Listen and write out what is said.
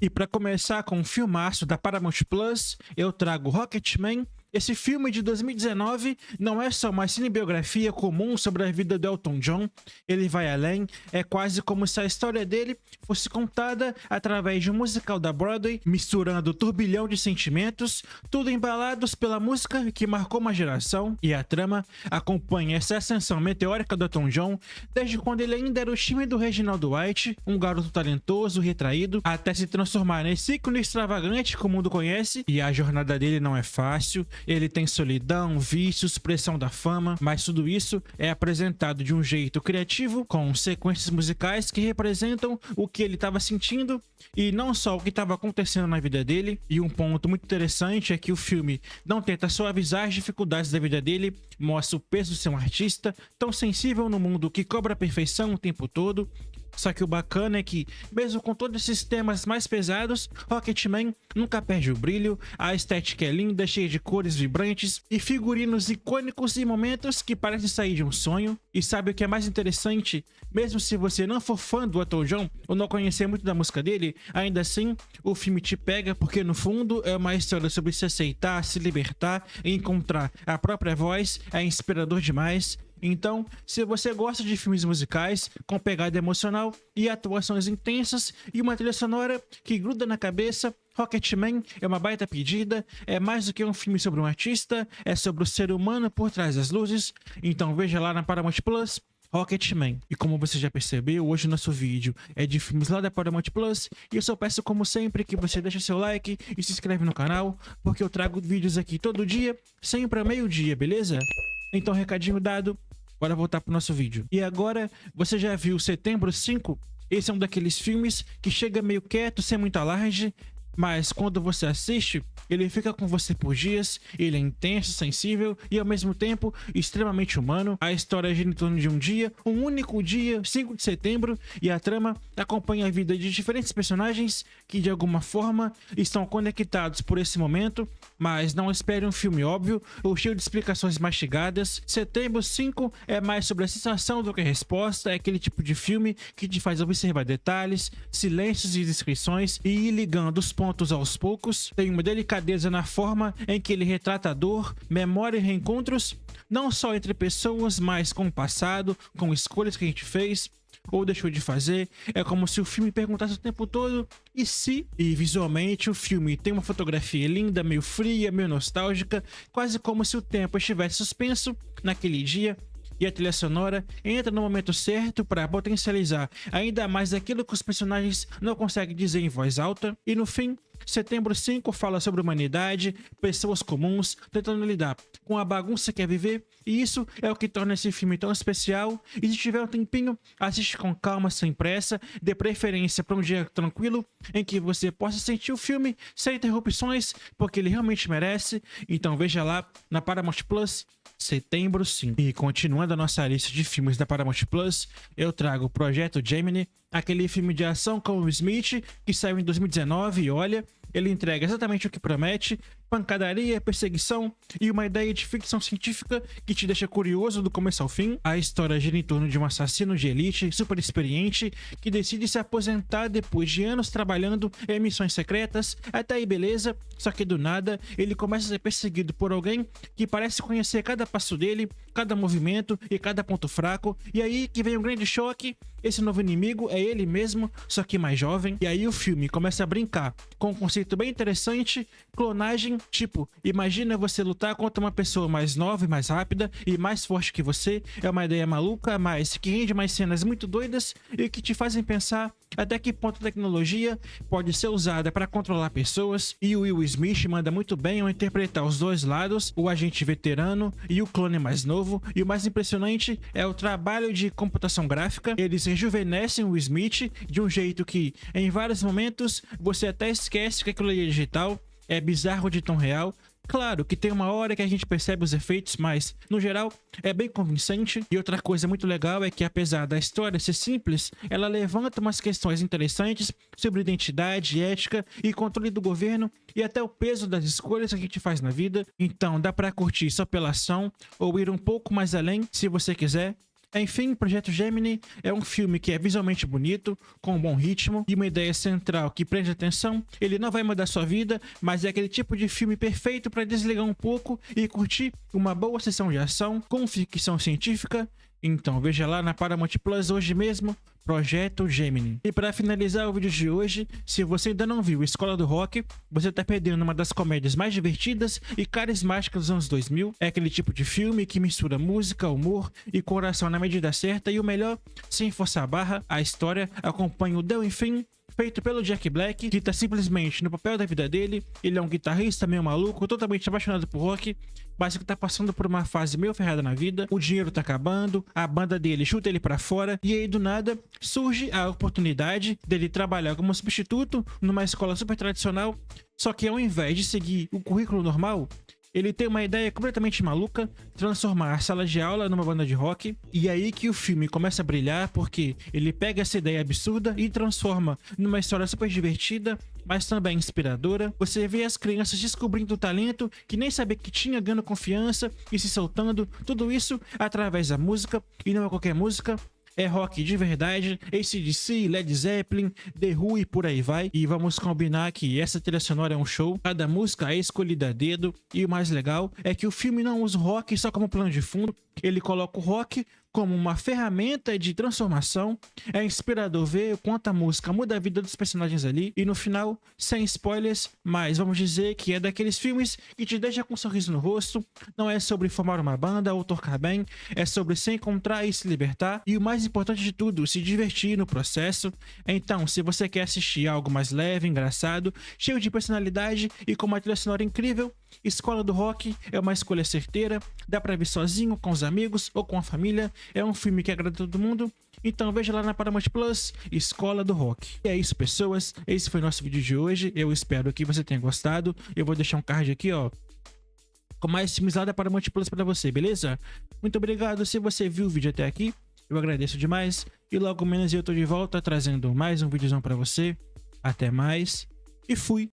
E para começar com um filmaço da Paramount Plus, eu trago Rocketman. Esse filme de 2019 não é só uma cinebiografia comum sobre a vida do Elton John, ele vai além, é quase como se a história dele fosse contada através de um musical da Broadway, misturando um turbilhão de sentimentos, tudo embalados pela música que marcou uma geração, e a trama acompanha essa ascensão meteórica do Elton John, desde quando ele ainda era o tímido Reginald Dwight, um garoto talentoso, retraído, até se transformar nesse ícone extravagante que o mundo conhece, e a jornada dele não é fácil. Ele tem solidão, vícios, pressão da fama, mas tudo isso é apresentado de um jeito criativo, com sequências musicais que representam o que ele estava sentindo e não só o que estava acontecendo na vida dele. E um ponto muito interessante é que o filme não tenta suavizar as dificuldades da vida dele, mostra o peso de ser um artista tão sensível no mundo que cobra a perfeição o tempo todo. Só que o bacana é que, mesmo com todos esses temas mais pesados, Rocketman nunca perde o brilho, a estética é linda, cheia de cores vibrantes e figurinos icônicos e momentos que parecem sair de um sonho. E sabe o que é mais interessante? Mesmo se você não for fã do Elton John ou não conhecer muito da música dele, ainda assim o filme te pega porque no fundo é uma história sobre se aceitar, se libertar e encontrar a própria voz, é inspirador demais. Então, se você gosta de filmes musicais com pegada emocional e atuações intensas e uma trilha sonora que gruda na cabeça, Rocketman é uma baita pedida, é mais do que um filme sobre um artista, é sobre o ser humano por trás das luzes. Então veja lá na Paramount Plus, Rocketman. E como você já percebeu, hoje o nosso vídeo é de filmes lá da Paramount Plus, e eu só peço como sempre que você deixe seu like e se inscreve no canal, porque eu trago vídeos aqui todo dia, sempre ao meio-dia, beleza? Então recadinho dado, bora voltar pro nosso vídeo. E agora, você já viu Setembro 5? Esse é um daqueles filmes que chega meio quieto, sem muito alarde, mas quando você assiste, ele fica com você por dias, ele é intenso, sensível e ao mesmo tempo extremamente humano. A história gira em torno de um dia, um único dia, 5 de setembro, e a trama acompanha a vida de diferentes personagens que de alguma forma estão conectados por esse momento, mas não espere um filme óbvio ou cheio de explicações mastigadas. Setembro 5 é mais sobre a sensação do que a resposta, é aquele tipo de filme que te faz observar detalhes, silêncios e descrições e ir ligando os pontos aos poucos. Tem uma delicadeza na forma em que ele retrata a dor, memória e reencontros, não só entre pessoas, mas com o passado, com escolhas que a gente fez ou deixou de fazer. É como se o filme perguntasse o tempo todo e se? E visualmente o filme tem uma fotografia linda, meio fria, meio nostálgica, quase como se o tempo estivesse suspenso naquele dia. E a trilha sonora entra no momento certo para potencializar ainda mais aquilo que os personagens não conseguem dizer em voz alta. E no fim, Setembro 5 fala sobre humanidade, pessoas comuns tentando lidar com a bagunça que é viver, e isso é o que torna esse filme tão especial. E se tiver um tempinho, assiste com calma, sem pressa, dê preferência para um dia tranquilo em que você possa sentir o filme sem interrupções, porque ele realmente merece. Então veja lá na Paramount Plus, Setembro 5. E continuando a nossa lista de filmes da Paramount Plus, eu trago o Projeto Gemini, aquele filme de ação com o Will Smith que saiu em 2019 e olha, ele entrega exatamente o que promete: pancadaria, perseguição e uma ideia de ficção científica que te deixa curioso do começo ao fim. A história gira em torno de um assassino de elite super experiente que decide se aposentar depois de anos trabalhando em missões secretas. Até aí beleza, só que do nada ele começa a ser perseguido por alguém que parece conhecer cada passo dele, cada movimento e cada ponto fraco. E aí que vem um grande choque: esse novo inimigo é ele mesmo, só que mais jovem. E aí o filme começa a brincar com um conceito bem interessante: clonagem. Tipo, imagina você lutar contra uma pessoa mais nova e mais rápida e mais forte que você. É uma ideia maluca, mas que rende mais cenas muito doidas e que te fazem pensar até que ponto a tecnologia pode ser usada para controlar pessoas. E o Will Smith manda muito bem ao interpretar os dois lados, o agente veterano e o clone mais novo. E o mais impressionante é o trabalho de computação gráfica. Eles rejuvenescem o Will Smith de um jeito que, em vários momentos, você até esquece que aquilo ali é digital. É bizarro de tão real. Claro que tem uma hora que a gente percebe os efeitos, mas, no geral, é bem convincente. E outra coisa muito legal é que, apesar da história ser simples, ela levanta umas questões interessantes sobre identidade, ética e controle do governo e até o peso das escolhas que a gente faz na vida. Então dá pra curtir só pela ação ou ir um pouco mais além, se você quiser. Enfim, Projeto Gemini é um filme que é visualmente bonito, com um bom ritmo e uma ideia central que prende atenção. Ele não vai mudar sua vida, mas é aquele tipo de filme perfeito para desligar um pouco e curtir uma boa sessão de ação com ficção científica. Então veja lá na Paramount Plus hoje mesmo, Projeto Gemini. E para finalizar o vídeo de hoje, se você ainda não viu Escola do Rock, você tá perdendo uma das comédias mais divertidas e carismáticas dos anos 2000. É aquele tipo de filme que mistura música, humor e coração na medida certa, e o melhor, sem forçar a barra, a história acompanha o Del Enfim, feito pelo Jack Black, que tá simplesmente no papel da vida dele. Ele é um guitarrista meio maluco, totalmente apaixonado por rock, mas que tá passando por uma fase meio ferrada na vida. O dinheiro tá acabando, a banda dele chuta ele pra fora, e aí do nada surge a oportunidade dele trabalhar como substituto numa escola super tradicional. Só que ao invés de seguir o currículo normal, ele tem uma ideia completamente maluca, transformar a sala de aula numa banda de rock. E é aí que o filme começa a brilhar, porque ele pega essa ideia absurda e transforma numa história super divertida, mas também inspiradora. Você vê as crianças descobrindo o talento que nem sabia que tinha, ganhando confiança e se soltando. Tudo isso através da música, e não é qualquer música. É rock de verdade, AC/DC, Led Zeppelin, The Who e por aí vai. E vamos combinar que essa trilha sonora é um show, cada música é escolhida a dedo, e o mais legal é que o filme não usa o rock só como plano de fundo, ele coloca o rock como uma ferramenta de transformação. É inspirador ver o quanto a música muda a vida dos personagens ali. E no final, sem spoilers, mas vamos dizer que é daqueles filmes que te deixa com um sorriso no rosto. Não é sobre formar uma banda ou tocar bem, é sobre se encontrar e se libertar, e o mais importante de tudo, se divertir no processo. Então, se você quer assistir algo mais leve, engraçado, cheio de personalidade e com uma trilha sonora incrível, Escola do Rock é uma escolha certeira. Dá pra ver sozinho, com os amigos ou com a família. É um filme que agrada todo mundo. Então veja lá na Paramount Plus, Escola do Rock. E é isso, pessoas. Esse foi nosso vídeo de hoje. Eu espero que você tenha gostado. Eu vou deixar um card aqui, ó, com mais filmes lá da Paramount Plus pra você, beleza? Muito obrigado se você viu o vídeo até aqui. Eu agradeço demais. E logo menos eu tô de volta trazendo mais um videozão pra você. Até mais. E fui.